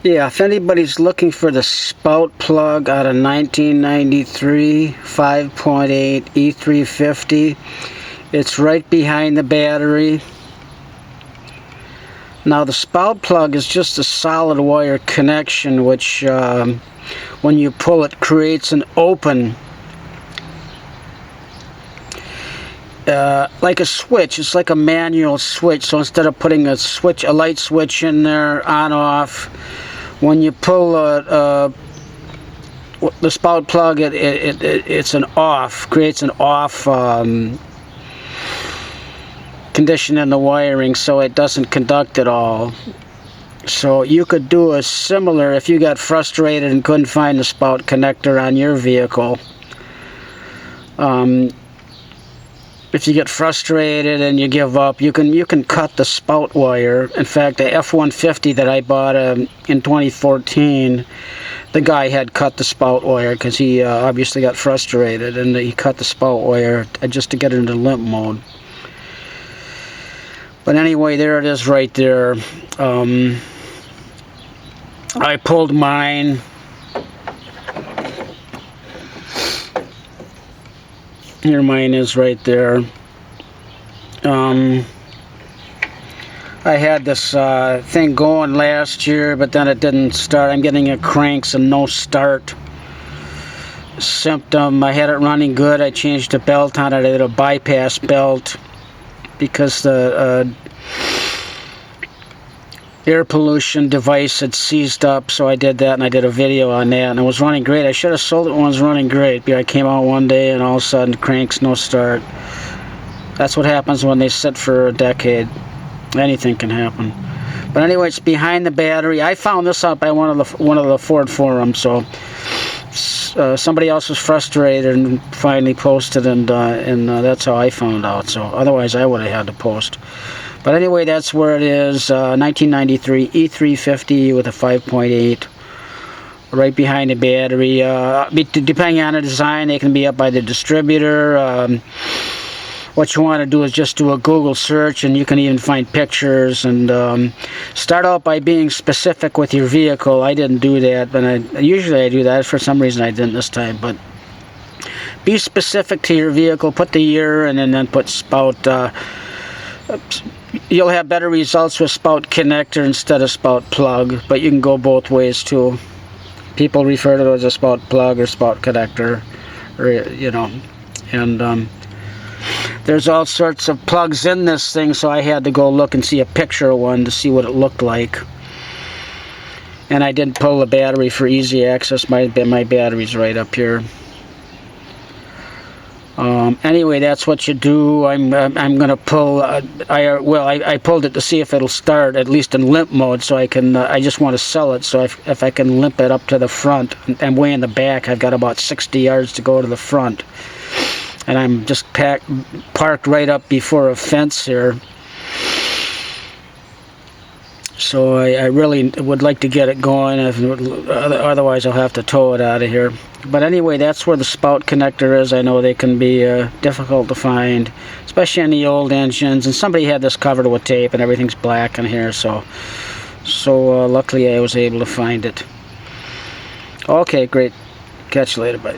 Yeah, if anybody's looking for the Spout plug out of 1993 5.8 E350, it's right behind the battery. Now the Spout plug is just a solid wire connection, which when you pull it creates an open, like a switch. It's like a manual switch, so instead of putting a light switch in there, on off, when you pull the Spout plug, it's an off, creates an off condition in the wiring, so it doesn't conduct at all. So you could do a similar if you got frustrated and couldn't find the Spout connector on your vehicle. If you get frustrated and you give up, you can cut the Spout wire. In fact, the F-150 that I bought in 2014, the guy had cut the Spout wire because he obviously got frustrated, and he cut the Spout wire just to get it into limp mode. But anyway, there it is right there. I pulled mine. Here mine is right there. I had this thing going last year, but then it didn't start. I'm getting a cranks and no start symptom. I had it running good. I changed the belt on it. I did a bypass belt because the air pollution device had seized up, so I did that, and I did a video on that, and it was running great. I should have sold it when it was running great, but I came out one day and all of a sudden cranks, no start. That's what happens when they sit for a decade. Anything can happen. But anyway, it's behind the battery. I found this out by one of the Ford forums, so somebody else was frustrated and finally posted, and that's how I found out. So otherwise I would have had to post. But anyway, that's where it is. 1993 E350 with a 5.8, right behind the battery. Depending on the design, they can be up by the distributor. What you want to do is just do a Google search, and you can even find pictures, and start out by being specific with your vehicle. I didn't do that, but usually I do that. For some reason I didn't this time. But be specific to your vehicle. Put the year, and then put Spout. You'll have better results with Spout connector instead of Spout plug, but you can go both ways too. People refer to it as a Spout plug or Spout connector, or and there's all sorts of plugs in this thing, so I had to go look and see a picture of one to see what it looked like. And I didn't pull the battery for easy access. My battery's right up here. Anyway, that's what you do. I'm gonna pull. I pulled it to see if it'll start at least in limp mode, so I can. I just want to sell it. So if I can limp it up to the front, and way in the back, I've got about 60 yards to go to the front, and I'm just parked right up before a fence here. So I really would like to get it going. Otherwise, I'll have to tow it out of here. But anyway, that's where the Spout connector is. I know they can be difficult to find, especially on the old engines. And somebody had this covered with tape, and everything's black in here. So luckily I was able to find it. Okay, great. Catch you later. Bye.